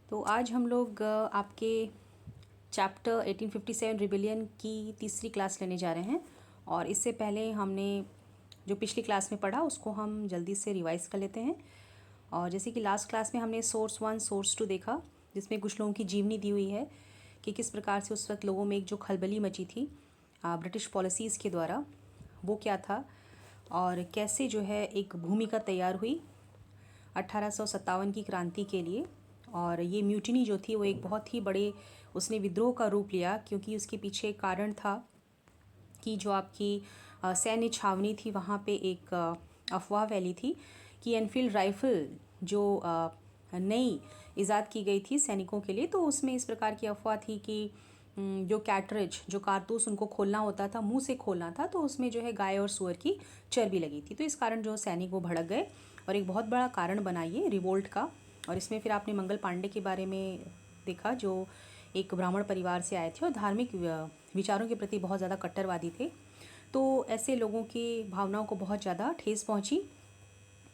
तो आज हम लोग आपके चैप्टर 1857 रिबेलियन की तीसरी क्लास लेने जा रहे हैं। और इससे पहले हमने जो पिछली क्लास में पढ़ा उसको हम जल्दी से रिवाइज़ कर लेते हैं। और जैसे कि लास्ट क्लास में हमने सोर्स 1 सोर्स 2 देखा, जिसमें कुछ लोगों की जीवनी दी हुई है कि किस प्रकार से उस वक्त लोगों में एक जो खलबली मची थी ब्रिटिश पॉलिसीज़ के द्वारा, वो क्या था और कैसे जो है एक भूमिका तैयार हुई 1857 की क्रांति के लिए। और ये म्यूटिनी जो थी वो एक बहुत ही बड़े उसने विद्रोह का रूप लिया, क्योंकि उसके पीछे एक कारण था कि जो आपकी सैन्य छावनी थी वहाँ पे एक अफवाह फैली थी कि एनफील्ड राइफ़ल जो नई ईजाद की गई थी सैनिकों के लिए, तो उसमें इस प्रकार की अफवाह थी कि जो कैटरेज जो कारतूस उनको खोलना होता था, मुंह से खोलना था, तो उसमें जो है गाय और सूअर की चर्बी लगी थी। तो इस कारण जो सैनिक वो भड़क गए और एक बहुत बड़ा कारण बना ये रिवोल्ट का। और इसमें फिर आपने मंगल पांडे के बारे में देखा, जो एक ब्राह्मण परिवार से आए थे और धार्मिक विचारों के प्रति बहुत ज़्यादा कट्टरवादी थे। तो ऐसे लोगों की भावनाओं को बहुत ज़्यादा ठेस पहुंची।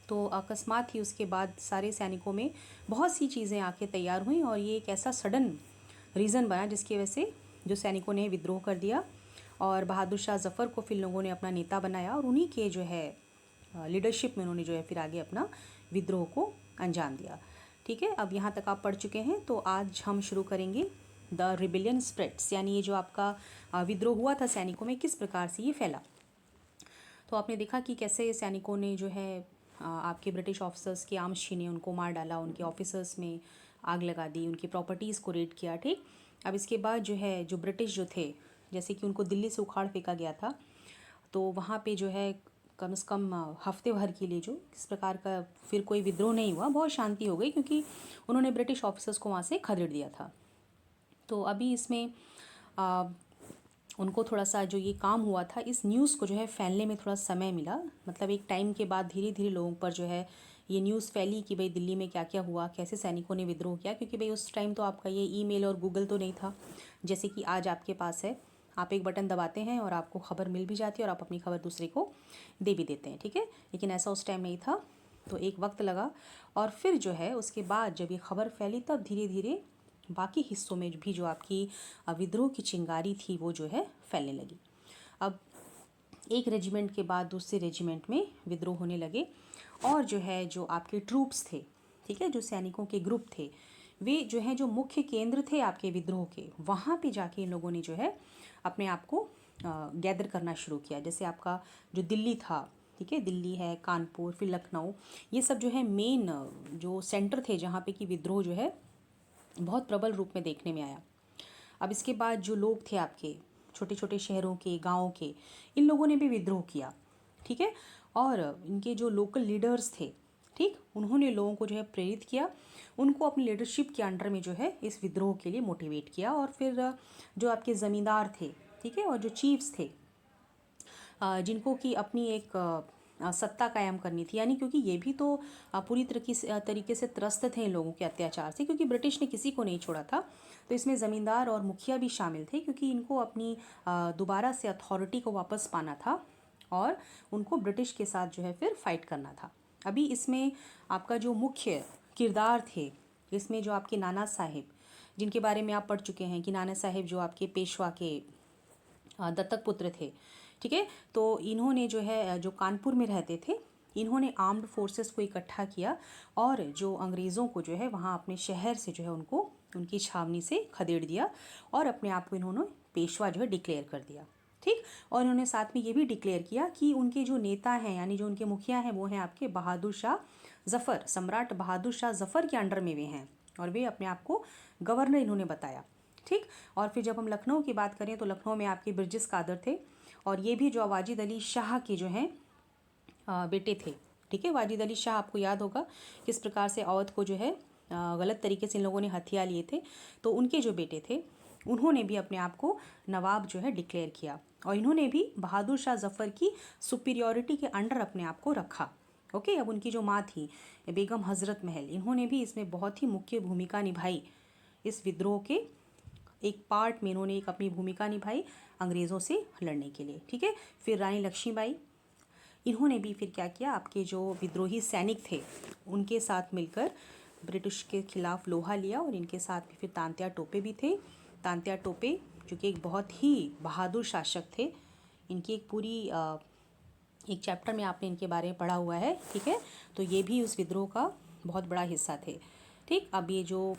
तो अकस्मात ही उसके बाद सारे सैनिकों में बहुत सी चीज़ें आके तैयार हुई और ये एक ऐसा सडन रीज़न बना जिसकी वजह से जो सैनिकों ने विद्रोह कर दिया और बहादुर शाह जफ़र को फिर लोगों ने अपना नेता बनाया और उन्हीं के जो है लीडरशिप में उन्होंने जो है फिर आगे अपना विद्रोह को अंजाम दिया। ठीक है, अब यहाँ तक आप पढ़ चुके हैं। तो आज हम शुरू करेंगे द रिबेलियन स्प्रेड्स, यानी ये जो आपका विद्रोह हुआ था सैनिकों में, किस प्रकार से ये फैला। तो आपने देखा कि कैसे सैनिकों ने जो है आपके ब्रिटिश ऑफिसर्स के आर्म्स छीने, उनको मार डाला, उनके ऑफिसर्स में आग लगा दी, उनकी प्रॉपर्टीज़ को रेड किया। ठीक, अब इसके बाद जो है जो ब्रिटिश जो थे, जैसे कि उनको दिल्ली से उखाड़ फेंका गया था, तो वहाँ पे जो है कम से कम हफ्ते भर के लिए जो इस प्रकार का फिर कोई विद्रोह नहीं हुआ, बहुत शांति हो गई, क्योंकि उन्होंने ब्रिटिश ऑफिसर्स को वहाँ से खदेड़ दिया था। तो अभी इसमें उनको थोड़ा सा जो ये काम हुआ था, इस न्यूज़ को जो है फैलने में थोड़ा समय मिला। मतलब एक टाइम के बाद धीरे धीरे लोगों पर जो है ये न्यूज़ फैली कि भाई दिल्ली में क्या क्या हुआ, कैसे सैनिकों ने विद्रोह किया। क्योंकि भाई उस टाइम तो आपका ये ईमेल और गूगल तो नहीं था जैसे कि आज आपके पास है। आप एक बटन दबाते हैं और आपको खबर मिल भी जाती है और आप अपनी खबर दूसरे को दे भी देते हैं। ठीक है, लेकिन ऐसा उस टाइम नहीं था, तो एक वक्त लगा। और फिर जो है उसके बाद जब ये खबर फैली, तब धीरे धीरे बाकी हिस्सों में भी जो आपकी विद्रोह की चिंगारी थी वो जो है फैलने लगी। अब एक रेजिमेंट के बाद दूसरे रेजिमेंट में विद्रोह होने लगे और जो है जो आपके ट्रूप्स थे, ठीक है, जो सैनिकों के ग्रुप थे, वे जो है जो मुख्य केंद्र थे आपके विद्रोह के, वहाँ पे जाके इन लोगों ने जो है अपने आप को गैदर करना शुरू किया। जैसे आपका जो दिल्ली था, ठीक है, दिल्ली है, कानपुर, फिर लखनऊ, ये सब जो है मेन जो सेंटर थे जहाँ पे कि विद्रोह जो है बहुत प्रबल रूप में देखने में आया। अब इसके बाद जो लोग थे आपके छोटे छोटे शहरों के, गाँव के, इन लोगों ने भी विद्रोह किया। ठीक है, और इनके जो लोकल लीडर्स थे, ठीक, उन्होंने लोगों को जो है प्रेरित किया, उनको अपनी लीडरशिप के अंडर में जो है इस विद्रोह के लिए मोटिवेट किया। और फिर जो आपके ज़मींदार थे, ठीक है, और जो चीफ्स थे, जिनको कि अपनी एक सत्ता कायम करनी थी, यानी क्योंकि ये भी तो पूरी तरीके से त्रस्त थे इन लोगों के अत्याचार से, क्योंकि ब्रिटिश ने किसी को नहीं छोड़ा था। तो इसमें ज़मींदार और मुखिया भी शामिल थे, क्योंकि इनको अपनी दोबारा से अथॉरिटी को वापस पाना था और उनको ब्रिटिश के साथ जो है फिर फाइट करना था। अभी इसमें आपका जो मुख्य किरदार थे, इसमें जो आपके नाना साहिब, जिनके बारे में आप पढ़ चुके हैं कि नाना साहिब जो आपके पेशवा के दत्तक पुत्र थे। ठीक है, तो इन्होंने जो है जो कानपुर में रहते थे, इन्होंने आर्म्ड फोर्सेस को इकट्ठा किया और जो अंग्रेज़ों को जो है वहाँ अपने शहर से जो है उनको उनकी छावनी से खदेड़ दिया और अपने आप को इन्होंने पेशवा जो है डिक्लेयर कर दिया। ठीक, और इन्होंने साथ में ये भी डिक्लेयर किया कि उनके जो नेता हैं, यानी जो उनके मुखिया हैं, वो हैं आपके बहादुर शाह जफ़र, सम्राट बहादुर शाह जफ़र के अंडर में वे हैं और वे अपने आप को गवर्नर इन्होंने बताया। ठीक, और फिर जब हम लखनऊ की बात करें तो लखनऊ में आपके बिरजिस कादर थे और ये भी जो वाजिद अली शाह के जो हैं बेटे थे। ठीक है, वाजिद अली शाह आपको याद होगा किस प्रकार से अवध को जो है गलत तरीके से इन लोगों ने हथिया लिए थे। तो उनके जो बेटे थे, उन्होंने भी अपने आप को नवाब जो है डिक्लेयर किया और इन्होंने भी बहादुर शाह जफ़र की सुपीरियॉरिटी के अंडर अपने आप को रखा। ओके, अब उनकी जो माँ थी बेगम हज़रत महल, इन्होंने भी इसमें बहुत ही मुख्य भूमिका निभाई। इस विद्रोह के एक पार्ट में इन्होंने एक अपनी भूमिका निभाई अंग्रेज़ों से लड़ने के लिए। ठीक है, फिर रानी लक्ष्मीबाई, इन्होंने भी फिर क्या किया, आपके जो विद्रोही सैनिक थे उनके साथ मिलकर ब्रिटिश के खिलाफ लोहा लिया और इनके साथ में फिर तांत्या टोपे भी थे। तांत्या टोपे जो कि एक बहुत ही बहादुर शासक थे, इनकी एक पूरी एक चैप्टर में आपने इनके बारे में पढ़ा हुआ है, ठीक है। तो ये भी उस विद्रोह का बहुत बड़ा हिस्सा थे, ठीक। अब ये जो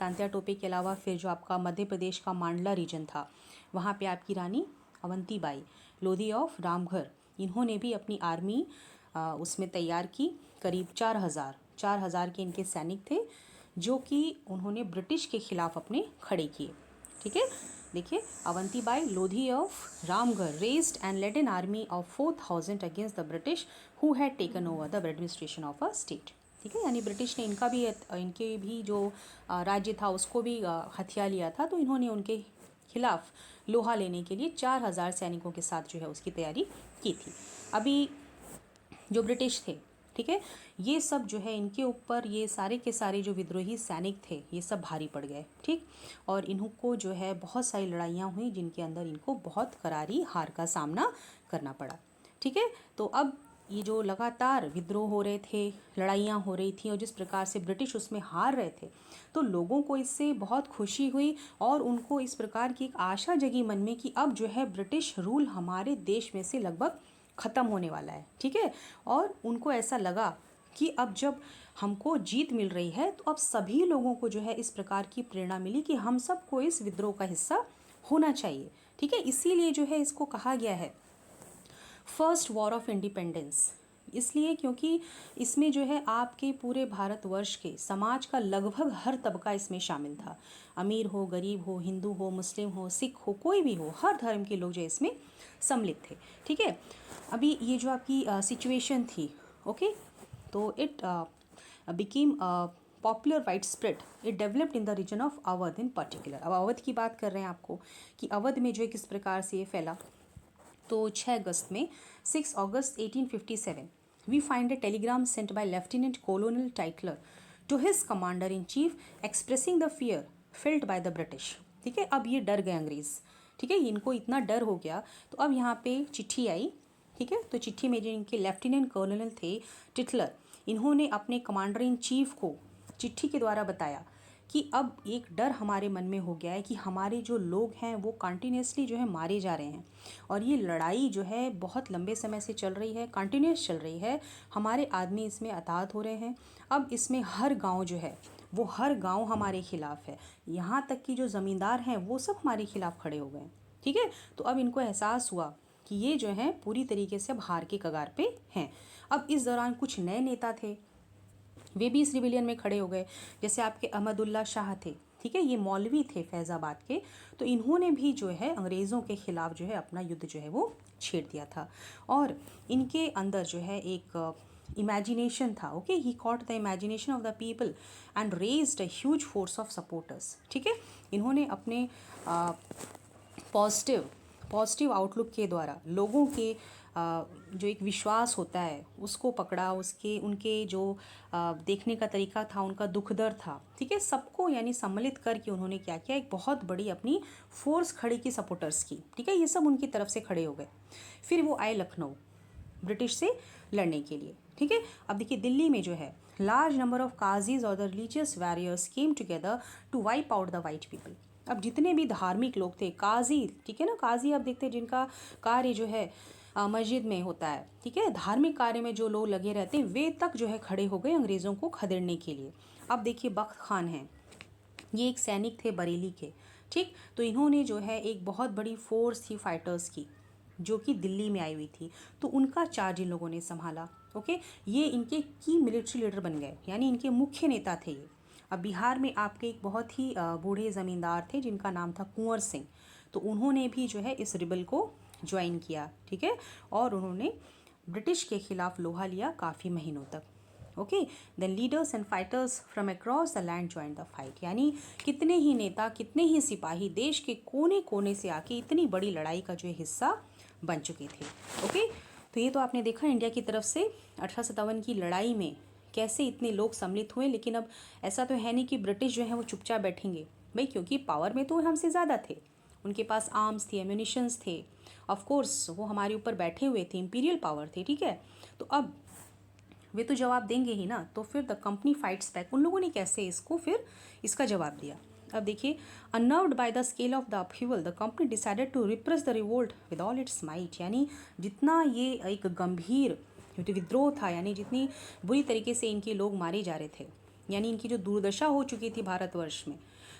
तांत्या टोपे के अलावा फिर जो आपका मध्य प्रदेश का मांडला रीजन था, वहाँ पे आपकी रानी अवंतीबाई लोधी ऑफ रामघर, इन्होंने भी अपनी आर्मी उसमें तैयार की। करीब 4,000 के इनके सैनिक थे, जो कि उन्होंने ब्रिटिश के खिलाफ अपने खड़े किए, ठीक है। देखिए, Avantibai Lodhi of Ramgarh raised and led an army of 4,000 against the British who had taken over the administration of a state, ठीक है। यानी ब्रिटिश ने इनके भी जो राज्य था उसको भी हथिया लिया था, तो इन्होंने उनके खिलाफ लोहा लेने के लिए 4,000 सैनिकों के साथ जो है उसकी तैयारी की थी। अभी जो ब्रिटिश थे, ठीक है, ये सब जो है इनके ऊपर ये सारे के सारे जो विद्रोही सैनिक थे ये सब भारी पड़ गए, ठीक। और इनको जो है बहुत सारी लड़ाइयाँ हुई जिनके अंदर इनको बहुत करारी हार का सामना करना पड़ा, ठीक है। तो अब ये जो लगातार विद्रोह हो रहे थे, लड़ाइयाँ हो रही थी और जिस प्रकार से ब्रिटिश उसमें हार रहे थे, तो लोगों को इससे बहुत खुशी हुई और उनको इस प्रकार की एक आशा जगी मन में कि अब जो है ब्रिटिश रूल हमारे देश में से लगभग ख़त्म होने वाला है, ठीक है। और उनको ऐसा लगा कि अब जब हमको जीत मिल रही है तो अब सभी लोगों को जो है इस प्रकार की प्रेरणा मिली कि हम सबको इस विद्रोह का हिस्सा होना चाहिए, ठीक है। इसीलिए जो है इसको कहा गया है फर्स्ट वॉर ऑफ इंडिपेंडेंस, इसलिए क्योंकि इसमें जो है आपके पूरे भारतवर्ष के समाज का लगभग हर तबका इसमें शामिल था। अमीर हो, गरीब हो, हिंदू हो, मुस्लिम हो, सिख हो, कोई भी हो, हर धर्म के लोग जो इसमें सम्मिलित थे, ठीक है। अभी ये जो आपकी सिचुएशन थी, ओके, तो it became popular wide spread, it developed in the region of Awadh in particular. अब अवध की बात कर रहे हैं आपको कि अवध में जो है किस प्रकार से ये फैला। तो 6 अगस्त में 6 August 1857 we find a telegram sent by lieutenant colonel Tytler to his commander in chief expressing the fear filled by the British, ठीक है। अब ये डर गए अंग्रेज़, ठीक है, इनको इतना डर हो गया। तो अब यहाँ पे चिट्ठी आई, ठीक है। तो चिट्ठी में जो इनके लेफ्टिनेंट कर्नल थे टिटलर, इन्होंने अपने कमांडर इन चीफ को चिट्ठी के द्वारा बताया कि अब एक डर हमारे मन में हो गया है कि हमारे जो लोग हैं वो कंटिन्यूसली जो है मारे जा रहे हैं और ये लड़ाई जो है बहुत लंबे समय से चल रही है, कंटिन्यूस चल रही है, हमारे आदमी इसमें अताहत हो रहे हैं। अब इसमें हर गांव जो है वो हर गांव हमारे खिलाफ है, यहाँ तक कि जो ज़मींदार हैं वो सब हमारे खिलाफ खड़े हो गए, ठीक है। तो अब इनको एहसास हुआ कि ये जो है पूरी तरीके से अब हार के कगार पे हैं। अब इस दौरान कुछ नए नेता थे, वे भी इस रिविलियन में खड़े हो गए, जैसे आपके अहमदुल्ला शाह थे, ठीक है, ये मौलवी थे फैज़ाबाद के। तो इन्होंने भी जो है अंग्रेज़ों के ख़िलाफ़ जो है अपना युद्ध जो है वो छेड़ दिया था और इनके अंदर जो है एक इमेजिनेशन था, okay, he caught the imagination of the people and raised a huge force of supporters, ठीक है। इन्होंने अपने पॉजिटिव आउटलुक के द्वारा लोगों के जो एक विश्वास होता है उसको पकड़ा, उनके जो देखने का तरीका था, उनका दुख दर्द था, ठीक है, सबको यानी सम्मिलित करके उन्होंने क्या किया, एक बहुत बड़ी अपनी फोर्स खड़ी की सपोर्टर्स की, ठीक है, ये सब उनकी तरफ से खड़े हो गए। फिर वो आए लखनऊ ब्रिटिश से लड़ने के लिए, ठीक है। अब देखिए दिल्ली में जो है लार्ज नंबर ऑफ काजीज और the religious warriors came together to wipe out the white people. अब जितने भी धार्मिक लोग थे, काजी, ठीक है ना, काजी आप देखते हैं जिनका कार्य जो है मस्जिद में होता है, ठीक है, धार्मिक कार्य में जो लोग लगे रहते हैं वे तक जो है खड़े हो गए अंग्रेज़ों को खदेड़ने के लिए। अब देखिए बख्त खान हैं, ये एक सैनिक थे बरेली के, ठीक। तो इन्होंने जो है एक बहुत बड़ी फोर्स थी फाइटर्स की जो कि दिल्ली में आई हुई थी, तो उनका चार्ज इन लोगों ने संभाला, ओके। ये इनके की मिलिट्री लीडर बन गए, यानी इनके मुख्य नेता थे ये। अब बिहार में आपके एक बहुत ही बूढ़े ज़मींदार थे जिनका नाम था कुंवर सिंह, तो उन्होंने भी जो है इस रिबल को ज्वाइन किया, ठीक है, और उन्होंने ब्रिटिश के खिलाफ लोहा लिया काफ़ी महीनों तक, okay. Then leaders and fighters from across the land join the fight, यानी कितने ही नेता, कितने ही सिपाही देश के कोने कोने से आके इतनी बड़ी लड़ाई का जो हिस्सा बन चुके थे, ओके। तो ये तो आपने देखा इंडिया की तरफ से 1857 की लड़ाई में कैसे इतने लोग सम्मिलित हुए। लेकिन अब ऐसा तो है नहीं कि ब्रिटिश जो है वो चुपचाप बैठेंगे भाई, क्योंकि पावर में तो हमसे ज़्यादा थे, उनके पास आर्म्स थे, एम्यूनिशंस थे, ऑफ कोर्स वो हमारे ऊपर बैठे हुए थे, इंपीरियल पावर थे, ठीक है। तो अब वे तो जवाब देंगे ही ना। तो फिर द कंपनी फाइट्स बैक, उन लोगों ने कैसे इसको फिर इसका जवाब दिया। अब देखिए, unnerved by the scale of the upheaval the company decided to repress the revolt with all its might. यानी जितना ये एक गंभीर विद्रोह था, यानी जितनी बुरी तरीके से इनके लोग मारे जा रहे थे, यानी इनकी जो दुर्दशा हो चुकी थी भारतवर्ष में,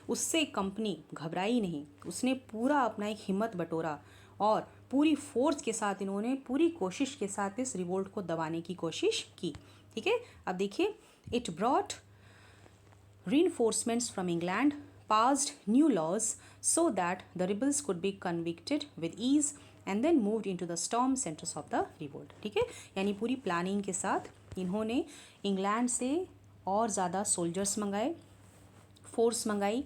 उससे कंपनी घबराई नहीं। उसने पूरा अपना एक हिम्मत बटोरा और पूरी फोर्स के साथ इन्होंने पूरी कोशिश के साथ इस रिवोल्ट को दबाने की कोशिश की। ठीक है, अब देखिए, it brought reinforcements from England, passed new laws so that the rebels could be convicted with ease and then moved into the storm centers of the revolt। ठीक है, यानी पूरी प्लानिंग के साथ इन्होंने इंग्लैंड से और ज़्यादा सोल्जर्स मंगाए, फोर्स मंगाई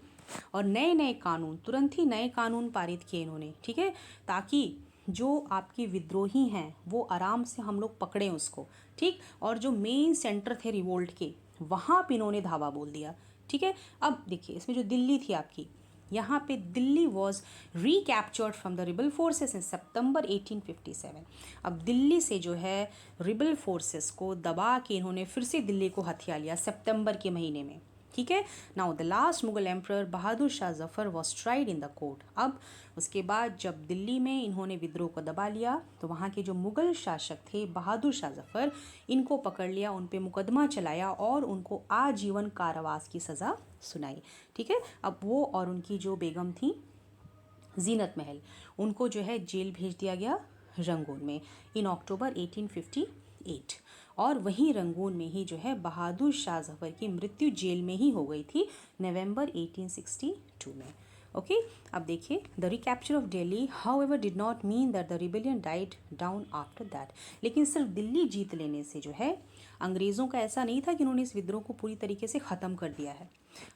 और नए नए कानून, तुरंत ही नए कानून पारित किए इन्होंने। ठीक है, ताकि जो आपके विद्रोही हैं वो आराम से हम लोग पकड़ें उसको। ठीक, और जो मेन सेंटर थे रिवोल्ट के, वहाँ पे इन्होंने धावा बोल दिया। ठीक है, अब देखिए, इसमें जो दिल्ली थी आपकी, यहाँ पे Delhi was recaptured from the rebel forces in September 1857। अब दिल्ली से जो है रिबल फोर्सेस को दबा के इन्होंने फिर से दिल्ली को हथिया लिया सितंबर के महीने में। ठीक है, now the last Mughal emperor Bahadur Shah Zafar was tried in the court. अब उसके बाद जब दिल्ली में इन्होंने विद्रोह को दबा लिया तो वहाँ के जो मुगल शासक थे बहादुर शाह जफ़र, इनको पकड़ लिया, उन पे मुकदमा चलाया और उनको आजीवन कारावास की सज़ा सुनाई। ठीक है, अब वो और उनकी जो बेगम थी जीनत महल, उनको जो है जेल भेज दिया गया रंगून में इन अक्टूबर 1858। और वहीं रंगून में ही जो है बहादुर शाह जफ़र की मृत्यु जेल में ही हो गई थी नवंबर 1862 में। ओके, अब देखिए, the recapture of Delhi however did not mean that the rebellion died down after that. लेकिन सिर्फ दिल्ली जीत लेने से जो है अंग्रेज़ों का ऐसा नहीं था कि उन्होंने इस विद्रोह को पूरी तरीके से ख़त्म कर दिया है।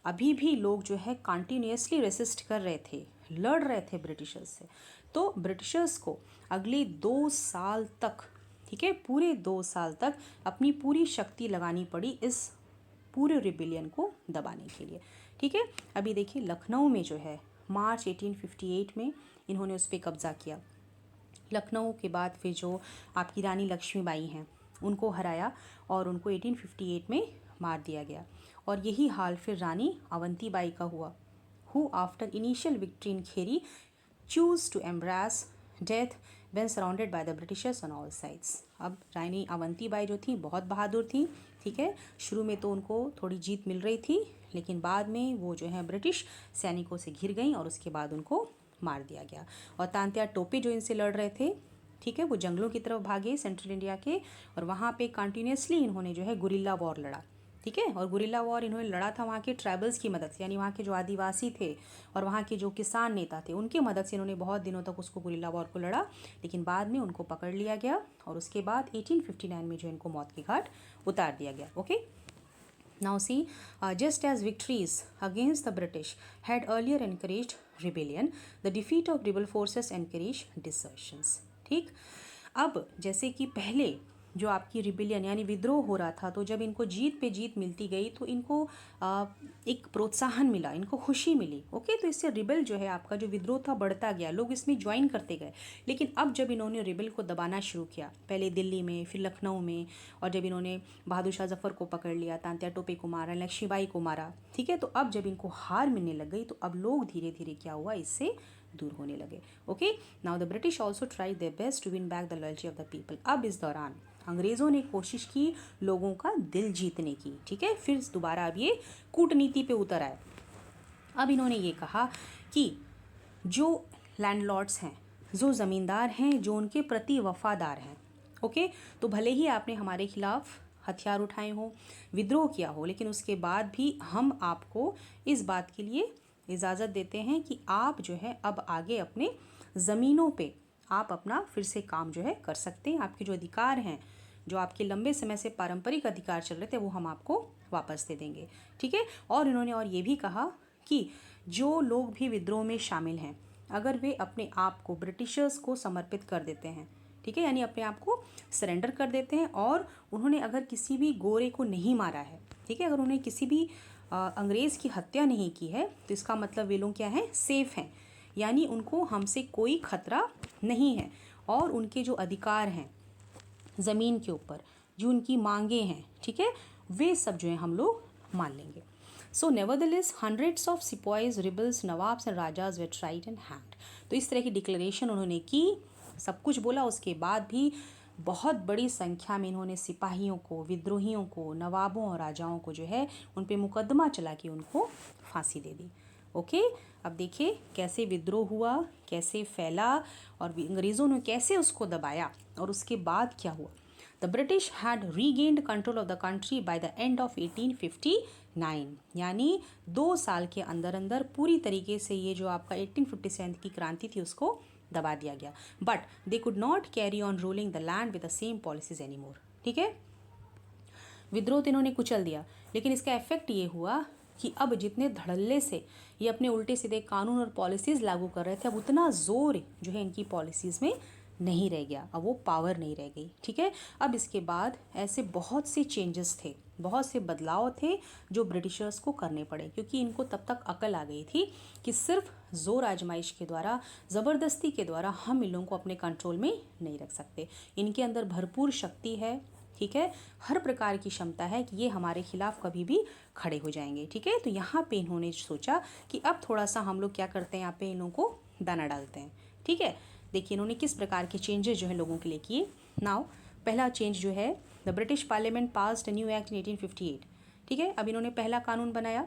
अभी भी लोग जो है कंटिन्यूसली रेसिस्ट कर रहे थे, लड़ रहे थे ब्रिटिशर्स से। तो ब्रिटिशर्स को अगले 2 साल तक, ठीक है, पूरे 2 साल तक अपनी पूरी शक्ति लगानी पड़ी इस पूरे रिबेलियन को दबाने के लिए। ठीक है, अभी देखिए, लखनऊ में जो है मार्च 1858 में इन्होंने उस पर कब्ज़ा किया। लखनऊ के बाद फिर जो आपकी रानी लक्ष्मीबाई हैं उनको हराया और उनको 1858 में मार दिया गया। और यही हाल फिर रानी अवंतीबाई का हुआ, who after initial victory in Kheri chose to embrace death when surrounded by the Britishers on all sides। अब रानी अवंतीबाई जो थी बहुत बहादुर थी। ठीक है, शुरू में तो उनको थोड़ी जीत मिल रही थी, लेकिन बाद में वो जो है ब्रिटिश सैनिकों से घिर गई और उसके बाद उनको मार दिया गया। और तांत्या टोपे जो इनसे लड़ रहे थे, ठीक है, वो जंगलों की तरफ भागे सेंट्रल इंडिया के, और वहाँ पे कंटिन्यूसली इन्होंने जो है गुरिल्ला वॉर लड़ा। ठीक है, और गुरिल्ला वॉर इन्होंने लड़ा था वहाँ के ट्राइबल्स की मदद से, यानी वहाँ के जो आदिवासी थे और वहाँ के जो किसान नेता थे उनके मदद से इन्होंने बहुत दिनों तक उसको गुरिल्ला वॉर को लड़ा। लेकिन बाद में उनको पकड़ लिया गया और उसके बाद 1859 में जो इनको मौत के घाट उतार दिया गया। Okay, now see, just as victories against the British had earlier encouraged rebellion, the defeat of rebel forces encouraged desertions। ठीक, अब जैसे कि पहले जो आपकी रिबेलियन यानी विद्रोह हो रहा था, तो जब इनको जीत पे जीत मिलती गई तो इनको एक प्रोत्साहन मिला, इनको खुशी मिली। ओके, तो इससे रिबेल जो है आपका जो विद्रोह था बढ़ता गया, लोग इसमें ज्वाइन करते गए। लेकिन अब जब इन्होंने रिबेल को दबाना शुरू किया, पहले दिल्ली में, फिर लखनऊ में, और जब इन्होंने बहादुर शाह जफ़र को पकड़ लिया, तांत्या टोपे को मारा, लक्ष्मीबाई को मारा, ठीक है, तो अब जब इनको हार मिलने लग गई तो अब लोग धीरे धीरे क्या हुआ, इससे दूर होने लगे। Okay, now the British also try their best to win back the loyalty of the people. अब इस दौरान अंग्रेज़ों ने कोशिश की लोगों का दिल जीतने की। ठीक है, फिर दोबारा अब ये कूटनीति पे उतर आए। अब इन्होंने ये कहा कि जो लैंडलॉर्ड्स हैं, जो ज़मींदार हैं, जो उनके प्रति वफादार हैं, ओके, तो भले ही आपने हमारे खिलाफ हथियार उठाए हों, विद्रोह किया हो, लेकिन उसके बाद भी हम आपको इस बात के लिए इजाज़त देते हैं कि आप जो है अब आगे अपने ज़मीनों पे आप अपना फिर से काम जो है कर सकते हैं। आपके जो अधिकार हैं, जो आपके लंबे समय से पारंपरिक अधिकार चल रहे थे, वो हम आपको वापस दे देंगे। ठीक है, और इन्होंने और ये भी कहा कि जो लोग भी विद्रोह में शामिल हैं, अगर वे अपने आप को ब्रिटिशर्स को समर्पित कर देते हैं, ठीक है, यानी अपने आप को सरेंडर कर देते हैं, और उन्होंने अगर किसी भी गोरे को नहीं मारा है, ठीक है, अगर उन्होंने किसी भी अंग्रेज़ की हत्या नहीं की है, तो इसका मतलब वे लोग क्या हैं, सेफ़ हैं, यानी उनको हमसे कोई खतरा नहीं है, और उनके जो अधिकार हैं ज़मीन के ऊपर, जो उनकी मांगे हैं, ठीक है, वे सब जो है हम लोग मान लेंगे। So nevertheless hundreds of sepoys, rebels, nawabs and rajas they tried and hand. तो इस तरह की डिक्लेरेशन उन्होंने की, सब कुछ बोला, उसके बाद भी बहुत बड़ी संख्या में इन्होंने सिपाहियों को, विद्रोहियों को, नवाबों और राजाओं को जो है उन पे मुकदमा चला के उनको फांसी दे दी। ओके, अब देखिए कैसे विद्रोह हुआ, कैसे फैला और अंग्रेज़ों ने कैसे उसको दबाया और उसके बाद क्या हुआ। The British had regained control of the country by the end of 1859, यानी 2 साल के अंदर अंदर पूरी तरीके से ये जो आपका 1857 की क्रांति थी उसको दबा दिया गया। But they could not carry on ruling the land with the same policies any more. ठीक है, विद्रोह तो इन्होंने कुचल दिया, लेकिन इसका इफेक्ट ये हुआ कि अब जितने धड़ल्ले से ये अपने उल्टे सीधे कानून और पॉलिसीज़ लागू कर रहे थे, अब उतना जोर जो है इनकी पॉलिसीज़ में नहीं रह गया, अब वो पावर नहीं रह गई। ठीक है, अब इसके बाद ऐसे बहुत से चेंजेस थे, बहुत से बदलाव थे जो ब्रिटिशर्स को करने पड़े, क्योंकि इनको तब तक अकल आ गई थी कि सिर्फ जोर आजमाइश के द्वारा, ज़बरदस्ती के द्वारा हम इन लोगों को अपने कंट्रोल में नहीं रख सकते। इनके अंदर भरपूर शक्ति है, ठीक है, हर प्रकार की क्षमता है कि ये हमारे खिलाफ कभी भी खड़े हो जाएंगे। ठीक है, तो यहाँ पे इन्होंने सोचा कि अब थोड़ा सा हम लोग क्या करते हैं, यहाँ पे इन लोगों को दाना डालते हैं। ठीक है, देखिए इन्होंने किस प्रकार के चेंजेस जो है लोगों के लिए किए। नाउ पहला चेंज जो है, the British parliament passed new act in 1858। ठीक है, अब इन्होंने पहला कानून बनाया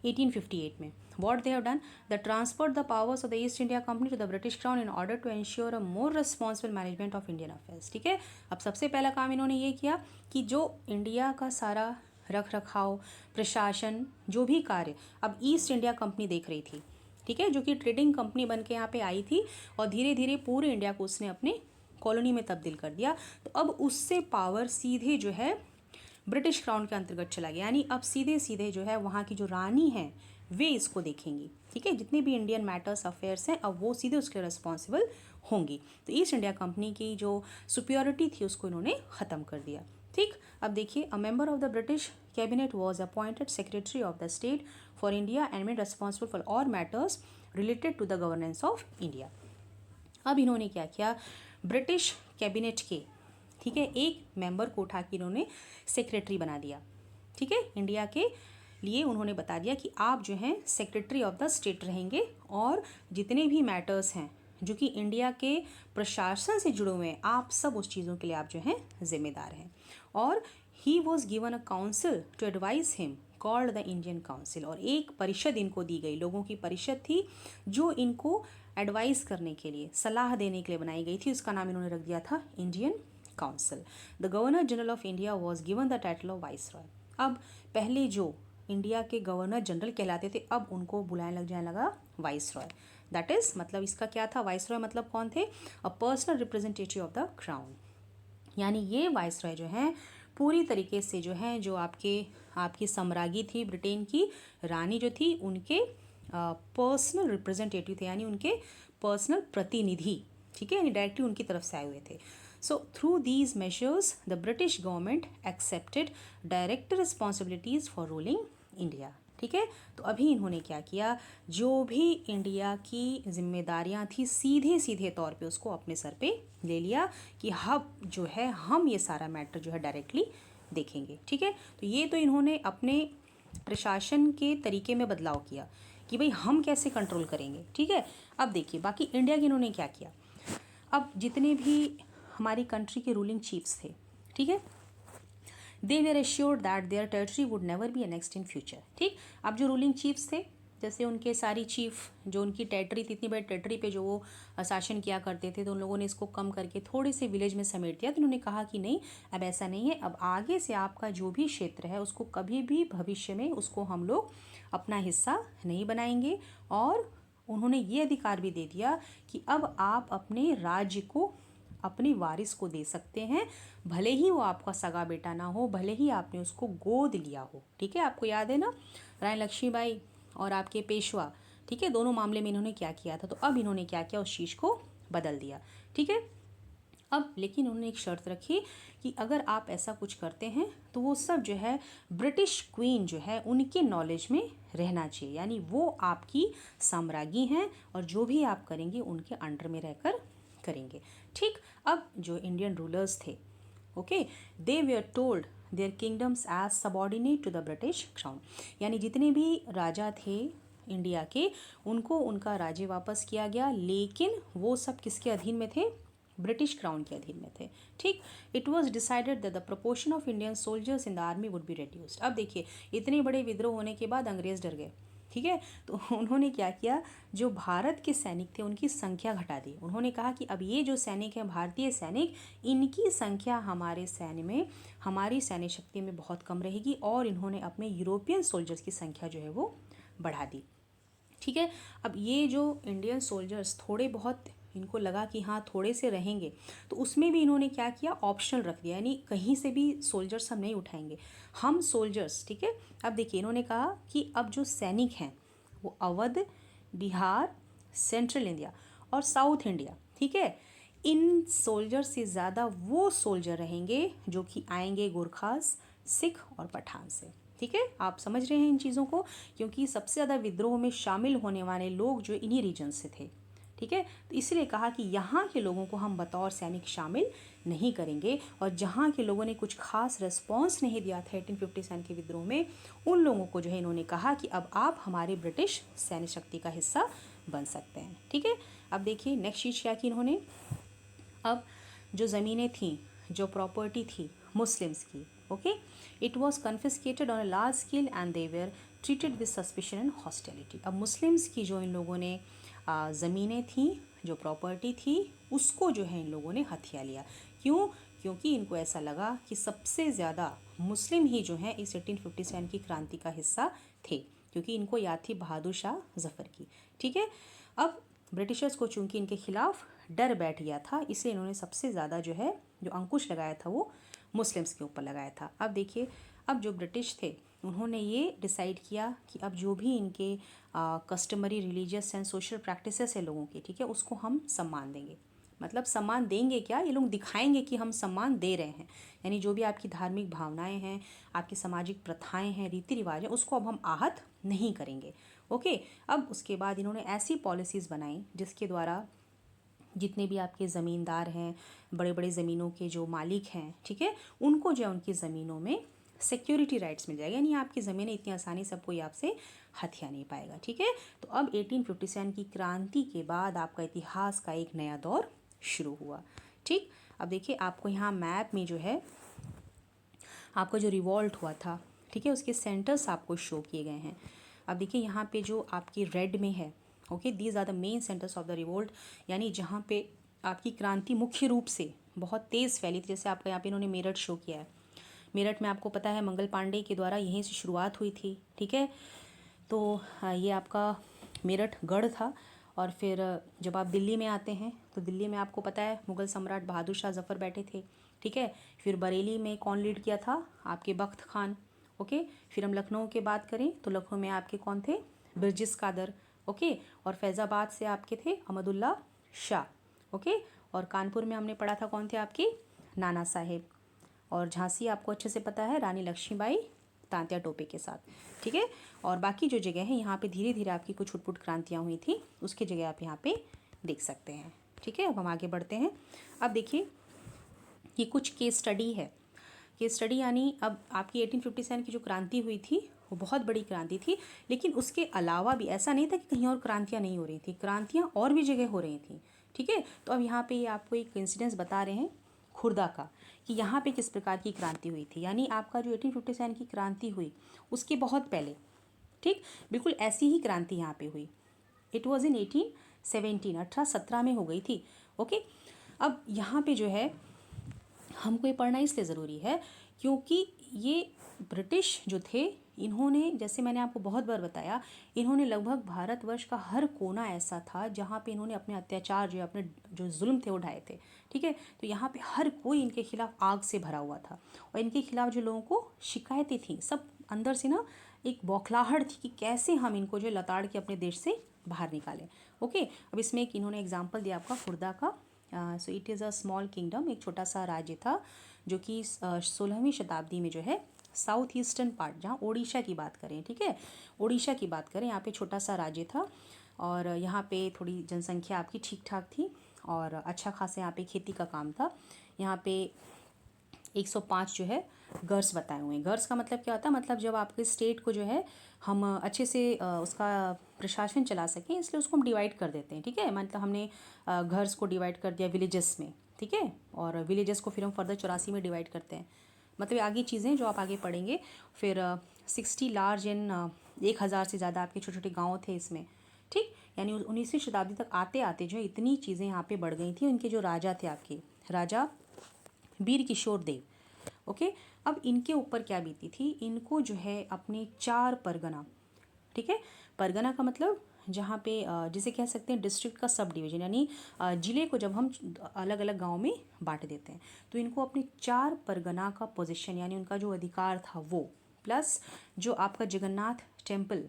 1858 में। What they have done, they transferred the powers of the East India Company to the British Crown in order to ensure a more responsible management of Indian affairs। ठीक है, अब सबसे पहला काम इन्होंने ये किया कि जो इंडिया का सारा रख रखाव, प्रशासन, जो भी कार्य अब ईस्ट इंडिया कंपनी देख रही थी, ठीक है, जो कि ट्रेडिंग कंपनी बन के यहाँ पे आई थी और धीरे धीरे पूरे इंडिया को उसने अपने कॉलोनी में तब्दील कर दिया। तो अब उससे पावर सीधे जो है ब्रिटिश क्राउन के अंतर्गत चला गया, यानी अब सीधे सीधे जो है वहाँ की जो रानी हैं वे इसको देखेंगी। ठीक है, जितने भी इंडियन मैटर्स अफेयर्स हैं अब वो सीधे उसके रिस्पॉन्सिबल होंगी। तो ईस्ट इंडिया कंपनी की जो सुपियोरिटी थी उसको इन्होंने ख़त्म कर दिया। ठीक, अब देखिए, a member of the British cabinet was appointed secretary of the state for India and made responsible for all matters related to the governance of India. अब इन्होंने क्या किया, ब्रिटिश कैबिनेट के, ठीक है, एक मेंबर को उठा के इन्होंने सेक्रेटरी बना दिया। ठीक है, इंडिया के लिए उन्होंने बता दिया कि आप जो हैं सेक्रेटरी ऑफ द स्टेट रहेंगे और जितने भी मैटर्स हैं जो कि इंडिया के प्रशासन से जुड़े हुए हैं, आप सब उस चीज़ों के लिए आप जो हैं जिम्मेदार हैं। और he was given a council to advise him called the Indian council, और एक परिषद इनको दी गई, लोगों की परिषद थी जो इनको एडवाइस करने के लिए, सलाह देने के लिए बनाई गई थी। उसका नाम इन्होंने रख दिया था Indian council. The governor general of India was given the title of vice Roy. अब पहले जो इंडिया के गवर्नर जनरल कहलाते थे, अब उनको बुलाने लग जाने लगा वाइस रॉय। दैट इज़, मतलब इसका क्या था, वाइस रॉय मतलब कौन थे, a personal representative of the crown, यानी ये वाइस रॉय जो हैं पूरी तरीके से जो है, जो आपकी सम्राज्ञी थी, ब्रिटेन की रानी जो थी, उनके पर्सनल रिप्रेजेंटेटिव थे, यानी उनके पर्सनल प्रतिनिधि। ठीक है, यानी डायरेक्टली उनकी तरफ से आए हुए थे। So through these measures, the British government accepted direct responsibilities for ruling India। ठीक है, तो अभी इन्होंने क्या किया, जो भी इंडिया की जिम्मेदारियां थी सीधे सीधे तौर पे उसको अपने सर पे ले लिया कि हम जो है, हम ये सारा मैटर जो है डायरेक्टली देखेंगे। ठीक है, तो ये तो इन्होंने अपने प्रशासन के तरीके में बदलाव किया कि भाई हम कैसे कंट्रोल करेंगे। ठीक है, अब देखिए बाकी इंडिया के इन्होंने क्या किया। अब जितने भी हमारी कंट्री के रूलिंग चीफ्स थे, ठीक है, they were assured that their territory would never be annexed in future. ठीक, अब जो रूलिंग चीफ्स थे, जैसे उनके सारी चीफ जो उनकी टेरिटरी थी, इतनी बड़ी टेरिटरी पे जो वो शासन किया करते थे, तो उन लोगों ने इसको कम करके थोड़े से विलेज में समेट दिया। तो उन्होंने कहा कि नहीं, अब ऐसा नहीं है, अब आगे से आपका जो भी क्षेत्र है उसको कभी भी भविष्य में उसको हम लोग अपना हिस्सा नहीं बनाएंगे। और उन्होंने ये अधिकार भी दे दिया कि अब आप अपने राज्य को अपने वारिस को दे सकते हैं, भले ही वो आपका सगा बेटा ना हो, भले ही आपने उसको गोद लिया हो। ठीक है, आपको याद है ना, रानी लक्ष्मीबाई और आपके पेशवा, ठीक है, दोनों मामले में इन्होंने क्या किया था। तो अब इन्होंने क्या किया, उस चीज़ को बदल दिया। ठीक है, अब लेकिन उन्होंने एक शर्त रखी कि अगर आप ऐसा कुछ करते हैं तो वो सब जो है ब्रिटिश क्वीन जो है उनके नॉलेज में रहना चाहिए, यानी वो आपकी साम्राज्ञी हैं और जो भी आप करेंगे उनके अंडर में रहकर करेंगे। ठीक, अब जो इंडियन रूलर्स थे okay, they were told their kingdoms as subordinate to the British crown, यानी जितने भी राजा थे इंडिया के उनको उनका राज्य वापस किया गया, लेकिन वो सब किसके अधीन में थे? ब्रिटिश क्राउन के अधीन में थे। ठीक, it was decided that the proportion of Indian soldiers in the army would be reduced. अब देखिए इतने बड़े विद्रोह होने के बाद अंग्रेज डर गए, ठीक है, तो उन्होंने क्या किया, जो भारत के सैनिक थे उनकी संख्या घटा दी। उन्होंने कहा कि अब ये जो सैनिक हैं भारतीय सैनिक, इनकी संख्या हमारे सैन्य में, हमारी सैन्य शक्ति में बहुत कम रहेगी, और इन्होंने अपने यूरोपियन सोल्जर्स की संख्या जो है वो बढ़ा दी। ठीक है, अब ये जो इंडियन सोल्जर्स थोड़े बहुत इनको लगा कि हाँ थोड़े से रहेंगे, तो उसमें भी इन्होंने क्या किया, ऑप्शनल रख दिया, यानी कहीं से भी सोल्जर्स हम नहीं उठाएंगे, हम सोल्जर्स। ठीक है, अब देखिए इन्होंने कहा कि अब जो सैनिक हैं वो अवध, बिहार, सेंट्रल इंडिया और साउथ इंडिया, ठीक है, इन सोल्जर से ज़्यादा वो सोल्जर रहेंगे जो कि आएंगे गोरखास, सिख और पठान से। ठीक है, आप समझ रहे हैं इन चीज़ों को, क्योंकि सबसे ज़्यादा विद्रोह में शामिल होने वाले लोग जो इन्हीं रीजन से थे। ठीक है, तो इसलिए कहा कि यहाँ के लोगों को हम बतौर सैनिक शामिल नहीं करेंगे, और जहाँ के लोगों ने कुछ खास रिस्पॉन्स नहीं दिया था 1857 के विद्रोह में, उन लोगों को जो है इन्होंने कहा कि अब आप हमारे ब्रिटिश सैन्य शक्ति का हिस्सा बन सकते हैं। ठीक है, अब देखिए नेक्स्ट चीज़ क्या की इन्होंने, अब जो ज़मीनें थीं, जो प्रॉपर्टी थी मुस्लिम्स की, okay, it was confiscated on a large scale and they were treated with suspicion and hostility. अब मुस्लिम्स की जो इन लोगों ने ज़मीनें थीं, जो प्रॉपर्टी थी, उसको जो है इन लोगों ने हथिया लिया। क्यों? क्योंकि इनको ऐसा लगा कि सबसे ज़्यादा मुस्लिम ही जो हैं इस 1857 की क्रांति का हिस्सा थे, क्योंकि इनको याद थी बहादुर शाह जफ़र की। ठीक है, अब ब्रिटिशर्स को चूंकि इनके खिलाफ डर बैठ गया था, इसलिए इन्होंने सबसे ज़्यादा जो है जो अंकुश लगाया था वो मुस्लिम्स के ऊपर लगाया था। अब देखिए, अब जो ब्रिटिश थे उन्होंने ये डिसाइड किया कि अब जो भी इनके customary religious and social practices है लोगों की, ठीक है, उसको हम सम्मान देंगे। मतलब सम्मान देंगे क्या, ये लोग दिखाएंगे कि हम सम्मान दे रहे हैं, यानी जो भी आपकी धार्मिक भावनाएं हैं, आपकी सामाजिक प्रथाएं हैं, रीति रिवाज हैं, उसको अब हम आहत नहीं करेंगे। ओके, अब उसके बाद इन्होंने ऐसी पॉलिसीज़ बनाई जिसके द्वारा जितने भी आपके ज़मींदार हैं, बड़े बड़े ज़मीनों के जो मालिक हैं, ठीक है, उनको जो है उनकी ज़मीनों में सिक्योरिटी राइट्स मिल जाएगा, यानी आपकी ज़मीनें इतनी आसानी से अब कोई आपसे हथिया नहीं पाएगा। ठीक है, तो अब 1857 की क्रांति के बाद आपका इतिहास का एक नया दौर शुरू हुआ। ठीक, अब देखिए आपको यहाँ मैप में जो है आपका जो रिवॉल्ट हुआ था, ठीक है, उसके सेंटर्स आपको शो किए गए हैं। अब देखिए यहाँ पे जो आपकी रेड में है, okay, these are the main centres of the revolt, यानी जहाँ पे आपकी क्रांति मुख्य रूप से बहुत तेज़ फैली थी। जैसे आपका यहाँ पे इन्होंने मेरठ शो किया है, मेरठ में आपको पता है मंगल पांडे के द्वारा यहीं से शुरुआत हुई थी। ठीक है, तो ये आपका मेरठ गढ़ था, और फिर जब आप दिल्ली में आते हैं तो दिल्ली में आपको पता है मुग़ल सम्राट बहादुर शाह जफ़र बैठे थे। ठीक है, फिर बरेली में कौन लीड किया था, आपके बख्त खान। ओके, फिर हम लखनऊ की बात करें तो लखनऊ में आपके कौन थे, बिरजिस कादर। ओके, और फैज़ाबाद से आपके थे अहमदुल्ला शाह। ओके, और कानपुर में हमने पढ़ा था कौन थे आपके, नाना साहेब, और झांसी आपको अच्छे से पता है रानी लक्ष्मीबाई तांत्या टोपे के साथ। ठीक है, और बाकी जो जगह है यहाँ पे धीरे धीरे आपकी कुछ छुटपुट क्रांतियाँ हुई थी, उसकी जगह आप यहाँ पे देख सकते हैं। ठीक है, अब हम आगे बढ़ते हैं। अब देखिए ये कुछ केस स्टडी है, केस स्टडी यानी अब आपकी 1857 की जो क्रांति हुई थी वो बहुत बड़ी क्रांति थी, लेकिन उसके अलावा भी ऐसा नहीं था कि कहीं और क्रांतियाँ नहीं हो रही थी, क्रांतियाँ और भी जगह हो रही थी। ठीक है, तो अब यहाँ पे ये आपको एक इंसिडेंस बता रहे हैं खुर्दा का, कि यहाँ पे किस प्रकार की क्रांति हुई थी, यानी आपका जो 1857 की क्रांति हुई उसके बहुत पहले, ठीक, बिल्कुल ऐसी ही क्रांति यहाँ पे हुई। इट वॉज इन 1817 में हो गई थी। ओके, अब यहाँ पे जो है हमको ये पढ़ना इसलिए ज़रूरी है क्योंकि ये ब्रिटिश जो थे, इन्होंने, जैसे मैंने आपको बहुत बार बताया, इन्होंने लगभग भारतवर्ष का हर कोना ऐसा था जहाँ पे इन्होंने अपने अत्याचार जो अपने जो जुल्म थे उठाए थे। ठीक है, तो यहाँ पे हर कोई इनके खिलाफ आग से भरा हुआ था, और इनके खिलाफ जो लोगों को शिकायतें थीं, सब अंदर से ना एक बौखलाहट थी कि कैसे हम इनको जो लताड़ के अपने देश से बाहर निकालें। ओके, अब इसमें एक इन्होंने एग्जाम्पल दिया आपका खुर्दा का। So it is a small kingdom, एक छोटा सा राज्य था जो कि 16वीं शताब्दी में जो है साउथ ईस्टर्न पार्ट, जहाँ ओडिशा की बात करें, ठीक है, ओडिशा की बात करें, यहाँ पे छोटा सा राज्य था, और यहाँ पे थोड़ी जनसंख्या आपकी ठीक ठाक थी, और अच्छा खासा यहाँ पे खेती का काम था। यहाँ पे 105 जो है गर्स बताए हुए हैं। गर्स का मतलब क्या होता है, मतलब जब आपके स्टेट को जो है हम अच्छे से उसका प्रशासन चला सकें, इसलिए उसको हम डिवाइड कर देते हैं। ठीक है, मतलब हमने घर्स को डिवाइड कर दिया विलेजेस में। ठीक है, और विलेजेस को फिर हम फर्दर 84 में डिवाइड करते हैं। मतलब आगे चीज़ें जो आप आगे पढ़ेंगे। फिर 60 लार्ज एंड 1000 से ज़्यादा आपके छोटे छोटे गाँव थे इसमें। ठीक, यानी 19वीं शताब्दी तक आते आते जो इतनी चीज़ें यहाँ पे बढ़ गई थी। उनके जो राजा थे, आपके राजा वीर किशोर देव। ओके, अब इनके ऊपर क्या बीती थी, इनको जो है अपने 4 परगना, ठीक है, परगना का मतलब जहाँ पे जिसे कह सकते हैं डिस्ट्रिक्ट का सब डिवीजन, यानी ज़िले को जब हम अलग अलग गांव में बांट देते हैं, तो इनको अपने 4 परगना का पोजीशन, यानी उनका जो अधिकार था वो, प्लस जो आपका जगन्नाथ टेम्पल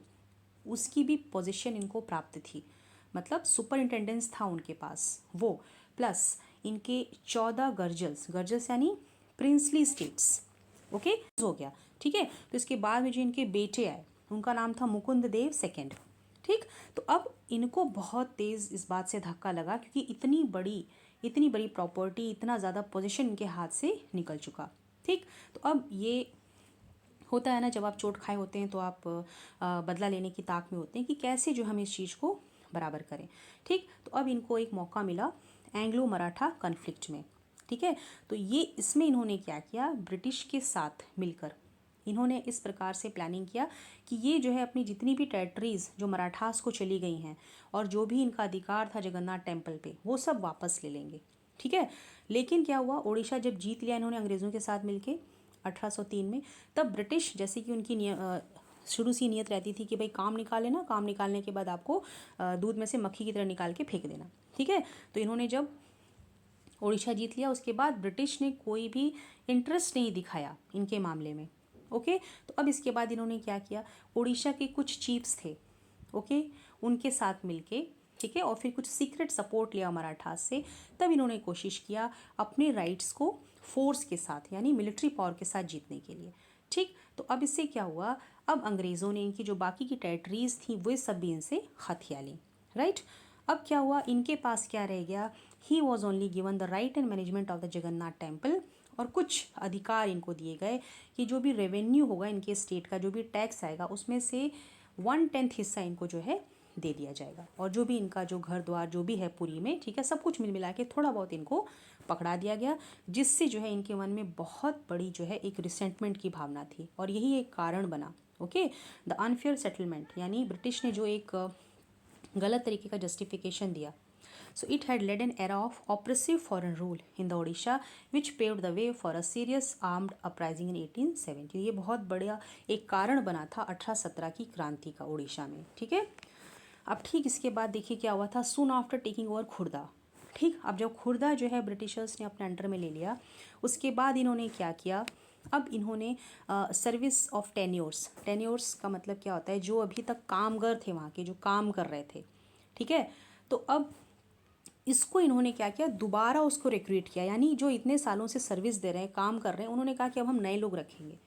उसकी भी पोजीशन इनको प्राप्त थी। मतलब सुपरिंटेंडेंस था उनके पास वो, प्लस इनके 14 गर्जल्स, गर्जल्स यानी प्रिंसली स्टेट्स। ओके, हो गया। ठीक है, तो इसके बाद में जो इनके बेटे आए उनका नाम था मुकुंद देव सेकेंड। ठीक, तो अब इनको बहुत तेज़ इस बात से धक्का लगा, क्योंकि इतनी बड़ी प्रॉपर्टी, इतना ज़्यादा पोजीशन इनके हाथ से निकल चुका। ठीक, तो अब ये होता है ना, जब आप चोट खाए होते हैं तो आप बदला लेने की ताक में होते हैं कि कैसे जो हम इस चीज़ को बराबर करें। ठीक, तो अब इनको एक मौका मिला एंग्लो मराठा कन्फ्लिक्ट में। ठीक है, तो ये इसमें इन्होंने क्या किया, ब्रिटिश के साथ मिलकर इन्होंने इस प्रकार से प्लानिंग किया कि ये जो है अपनी जितनी भी टेरिटरीज़ जो मराठास को चली गई हैं और जो भी इनका अधिकार था जगन्नाथ टेम्पल पे, वो सब वापस ले लेंगे। ठीक है, लेकिन क्या हुआ, उड़ीसा जब जीत लिया इन्होंने अंग्रेज़ों के साथ मिलके 1803 में, तब ब्रिटिश, जैसे कि उनकी शुरू से नियत रहती थी कि भाई काम निकाले ना, काम निकालने के बाद आपको दूध में से मक्खी की तरह निकाल के फेंक देना। ठीक है, तो इन्होंने जब उड़ीसा जीत लिया, उसके बाद ब्रिटिश ने कोई भी इंटरेस्ट नहीं दिखाया इनके मामले में। ओके, तो अब इसके बाद इन्होंने क्या किया, उड़ीसा के कुछ चीफ्स थे, ओके, उनके साथ मिलके, ठीक है, और फिर कुछ सीक्रेट सपोर्ट लिया मराठास से, तब इन्होंने कोशिश किया अपने राइट्स को फोर्स के साथ, यानी मिलिट्री पावर के साथ जीतने के लिए। ठीक, तो अब इससे क्या हुआ, अब अंग्रेज़ों ने इनकी जो बाकी की टेरिटरीज थी वो सब भी इनसे हथिया ली। राइट, अब क्या हुआ, इनके पास क्या रह गया, he was only given the right and management of the Jagannath temple, और कुछ अधिकार इनको दिए गए कि जो भी रेवेन्यू होगा इनके स्टेट का, जो भी टैक्स आएगा, उसमें से 1/10 हिस्सा इनको जो है दे दिया जाएगा, और जो भी इनका जो घर द्वार जो भी है पुरी में, ठीक है, सब कुछ मिल मिला के थोड़ा बहुत इनको पकड़ा दिया गया, जिससे जो है इनके मन में बहुत बड़ी जो है एक रिसेंटमेंट की भावना थी, और यही एक कारण बना। ओके, द अनफेयर सेटलमेंट, यानी ब्रिटिश ने जो एक गलत तरीके का जस्टिफिकेशन दिया। So it had led an era of oppressive foreign rule in the Odisha, which paved the way for a serious armed uprising in 1870। ये बहुत बड़ा एक कारण बना था 1817 की क्रांति का उड़ीसा में। ठीक है, अब ठीक इसके बाद देखिए क्या हुआ था, soon after taking over Khurda. ठीक, अब जब खुर्दा जो है ब्रिटिशर्स ने अपने अंडर में ले लिया, उसके बाद इन्होंने क्या किया, अब इन्होंने सर्विस ऑफ टेन्योर्स, टेन्योर्स का मतलब क्या होता है, जो अभी तक कामगर थे वहाँ के, जो काम कर रहे थे। ठीक है, तो अब इसको इन्होंने क्या किया, दोबारा उसको रिक्रूट किया, यानी जो इतने सालों से सर्विस दे रहे हैं, काम कर रहे हैं, उन्होंने कहा कि अब हम नए लोग रखेंगे।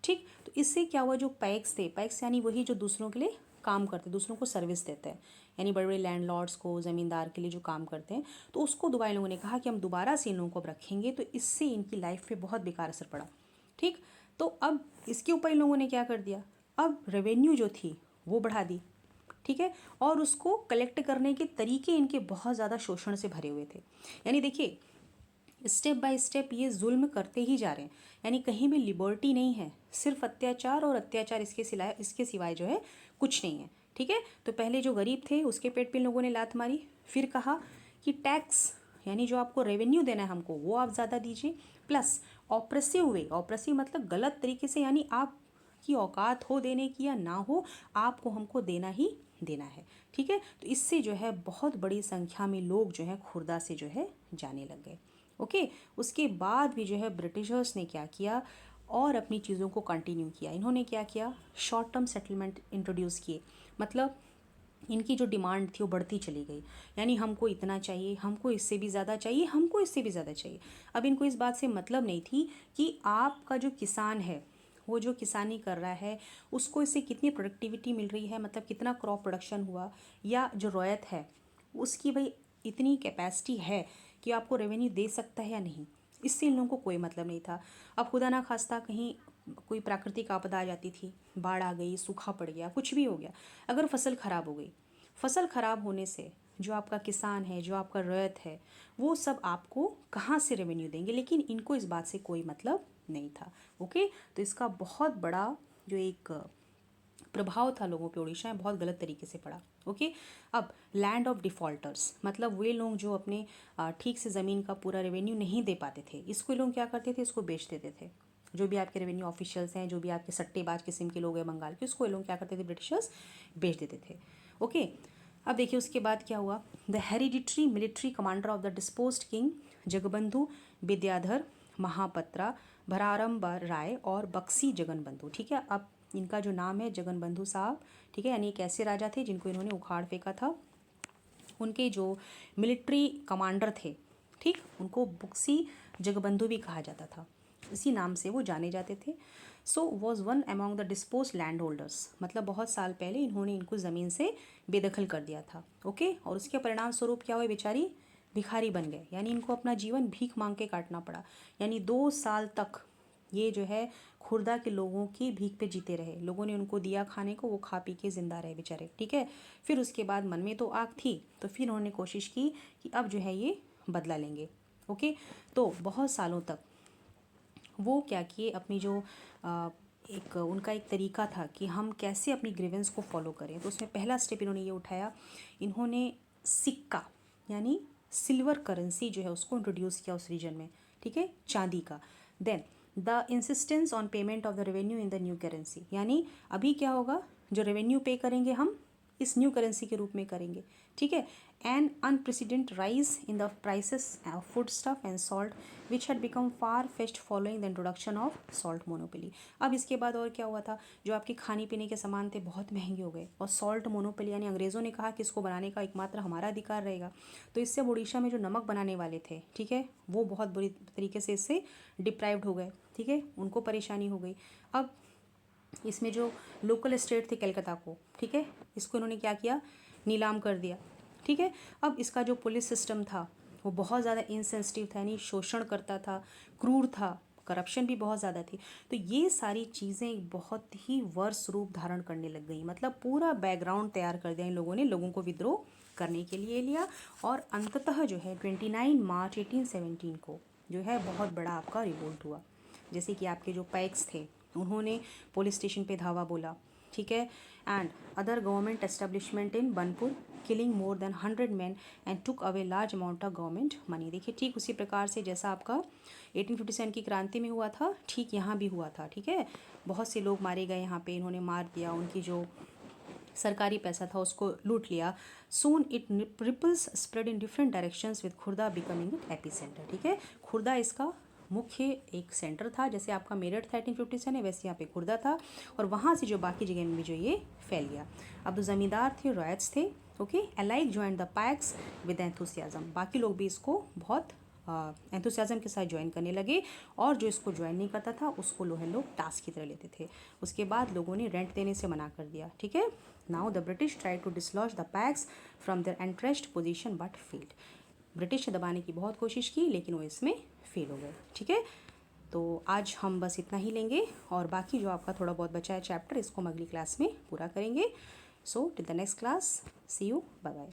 ठीक, तो इससे क्या हुआ, जो पैक्स थे, पैक्स यानी वही जो दूसरों के लिए काम करते, दूसरों को सर्विस देते हैं, यानी बड़े बड़े लैंडलॉर्ड्स को, ज़मींदार के लिए जो काम करते हैं, तो उसको दोबारा इन लोगों ने कहा कि हम दोबारा से इन लोगों को अब रखेंगे। तो इससे इनकी लाइफ पे बहुत बेकार असर पड़ा। ठीक, तो अब इसके ऊपर इन लोगों ने क्या कर दिया, अब रेवेन्यू जो थी वो बढ़ा दी। ठीक है, और उसको कलेक्ट करने के तरीके इनके बहुत ज़्यादा शोषण से भरे हुए थे। यानी देखिए, स्टेप बाय स्टेप ये जुल्म करते ही जा रहे हैं, यानी कहीं भी लिबर्टी नहीं है, सिर्फ अत्याचार और अत्याचार, इसके सिवाय जो है कुछ नहीं है। ठीक है, तो पहले जो गरीब थे उसके पेट पे इन लोगों ने लात मारी, फिर कहा कि टैक्स, यानी जो आपको रेवेन्यू देना है हमको, वो आप ज़्यादा दीजिए, प्लस ऑप्रेसिव वे, ऑप्रेसिव मतलब गलत तरीके से, यानी आप की औकात हो देने की या ना हो, आपको हमको देना ही देना है। ठीक है, तो इससे जो है बहुत बड़ी संख्या में लोग जो है खुर्दा से जो है जाने लग गए। ओके, उसके बाद भी जो है ब्रिटिशर्स ने क्या किया, और अपनी चीज़ों को कंटिन्यू किया। इन्होंने क्या किया, शॉर्ट टर्म सेटलमेंट इंट्रोड्यूस किए, मतलब इनकी जो डिमांड थी वो बढ़ती चली गई, यानी हमको इतना चाहिए, हमको इससे भी ज़्यादा चाहिए, हमको इससे भी ज़्यादा चाहिए। अब इनको इस बात से मतलब नहीं थी कि आपका जो किसान है, वो जो किसानी कर रहा है, उसको इससे कितनी प्रोडक्टिविटी मिल रही है, मतलब कितना क्रॉप प्रोडक्शन हुआ, या जो रॉयत है उसकी भाई इतनी कैपेसिटी है कि आपको रेवेन्यू दे सकता है या नहीं। इससे इन लोगों को कोई मतलब नहीं था। अब खुदा ना खास्ता कहीं कोई प्राकृतिक आपदा आ जाती थी, बाढ़ आ गई, सूखा पड़ गया, कुछ भी हो गया, अगर फसल ख़राब हो गई, फसल ख़राब होने से जो आपका किसान है, जो आपका रैयत है, वो सब आपको कहाँ से रेवेन्यू देंगे, लेकिन इनको इस बात से कोई मतलब नहीं था। ओके, तो इसका बहुत बड़ा जो एक प्रभाव था लोगों पे उड़ीसा में, बहुत गलत तरीके से पड़ा। ओके, अब लैंड ऑफ डिफ़ॉल्टर्स, मतलब वे लोग जो अपने ठीक से ज़मीन का पूरा रेवेन्यू नहीं दे पाते थे, इसको लोग क्या करते थे, इसको बेच देते थे। जो भी आपके रेवेन्यू ऑफिशियल्स हैं, जो भी आपके सट्टेबाज किस्म के लोग हैं बंगाल के, उसको ये लोग क्या करते थे, ब्रिटिशर्स बेच देते थे। ओके, अब देखिए उसके बाद क्या हुआ। The hereditary military commander of the deposed king Jagabandhu Vidyadhar Mahapatra Bhramarbar Rai और बक्सी जगनबंधु, ठीक है। अब इनका जो नाम है जगनबंधु साहब, ठीक है, यानी एक ऐसे राजा थे जिनको इन्होंने उखाड़ फेंका था। उनके जो मिलिट्री कमांडर थे, ठीक, उनको बुक्सी जगबंधु भी कहा जाता था, इसी नाम से वो जाने जाते थे। So was one among the dispose land holders, मतलब बहुत साल पहले इन्होंने इनको ज़मीन से बेदखल कर दिया था। ओके, और उसके परिणाम स्वरूप क्या हुआ, बेचारी भिखारी बन गए, यानी इनको अपना जीवन भीख मांग के काटना पड़ा। यानी 2 साल तक ये जो है खुर्दा के लोगों की भीख पे जीते रहे। लोगों ने उनको दिया खाने को, वो खा पी के ज़िंदा रहे बेचारे, ठीक है। फिर उसके बाद मन में तो आग थी, तो फिर उन्होंने कोशिश की कि अब जो है ये बदला लेंगे। ओके, तो बहुत सालों तक वो क्या किए, अपनी जो एक उनका एक तरीका था कि हम कैसे अपनी ग्रीवेंस को फॉलो करें, तो उसमें पहला स्टेप इन्होंने ये उठाया, इन्होंने सिक्का यानी सिल्वर करेंसी जो है उसको इंट्रोड्यूस किया उस रीजन में, ठीक है, चांदी का। Then the insistence on payment of the revenue in the new currency, यानी अभी क्या होगा, जो रेवेन्यू पे करेंगे हम इस न्यू करेंसी के रूप में करेंगे, ठीक है। An unprecedented rise in the prices of food stuff and salt which had become far fast following the introduction of salt monopoly. अब इसके बाद और क्या हुआ था, जो आपके खाने पीने के सामान थे बहुत महंगे हो गए, और सॉल्ट मोनोपोली यानी अंग्रेज़ों ने कहा कि इसको बनाने का एकमात्र हमारा अधिकार रहेगा। तो इससे अब उड़ीसा में जो नमक बनाने वाले थे, ठीक है, वो बहुत बुरी तरीके से इससे डिप्राइव्ड हो गए, ठीक है, उनको परेशानी हो गई। अब इसमें जो लोकल स्टेट थे कलकत्ता को, ठीक है, इसको इन्होंने क्या किया, नीलाम कर दिया, ठीक है। अब इसका जो पुलिस सिस्टम था वो बहुत ज़्यादा इनसेंसिटिव था, यानी शोषण करता था, क्रूर था, करप्शन भी बहुत ज़्यादा थी। तो ये सारी चीज़ें बहुत ही वर्ष रूप धारण करने लग गई, मतलब पूरा बैकग्राउंड तैयार कर दिया इन लोगों ने, लोगों को विद्रोह करने के लिए लिया। और अंततः जो है 29 मार्च 1817 को जो है बहुत बड़ा आपका रिवोल्ट हुआ। जैसे कि आपके जो पैक्स थे उन्होंने पुलिस स्टेशन पे धावा बोला, ठीक है, and other government establishment in Burnpur killing more than 100 man and took away large amount of government money. देखिए ठीक उसी प्रकार से जैसा आपका 1857 की क्रांति में हुआ था, ठीक यहाँ भी हुआ था, ठीक है। बहुत से लोग मारे गए यहाँ पे, इन्होंने मार दिया, उनकी जो सरकारी पैसा था उसको लूट लिया। Soon it ripples spread in different directions with Khurda becoming it epicentre, ठीक है। खुर्दा इसका मुख्य एक सेंटर था, जैसे आपका मेरठ था 1857 है, वैसे यहाँ पे खुर्दा था, और वहाँ से जो बाकी जगह में भी जो ये फैल गया। अब जो ज़मींदार थे, रॉयट्स थे, okay, alike join the PACS with enthusiasm, बाकी लोग भी इसको बहुत एंथुसियाज्म के साथ ज्वाइन करने लगे, और जो इसको ज्वाइन नहीं करता था उसको लोग टास्क की तरह लेते थे। उसके बाद लोगों ने रेंट देने से मना कर दिया, ठीक है। Now the British try to dislodge the Paiks from their entrenched position but failed. British ने दबाने की बहुत कोशिश की लेकिन वो इसमें फेल हो गए, ठीक है। तो आज हम बस इतना ही लेंगे, और बाकी जो आपका थोड़ा बहुत बचा है चैप्टर, इसको हम अगली क्लास में पूरा करेंगे। So till the next class, see you, bye bye.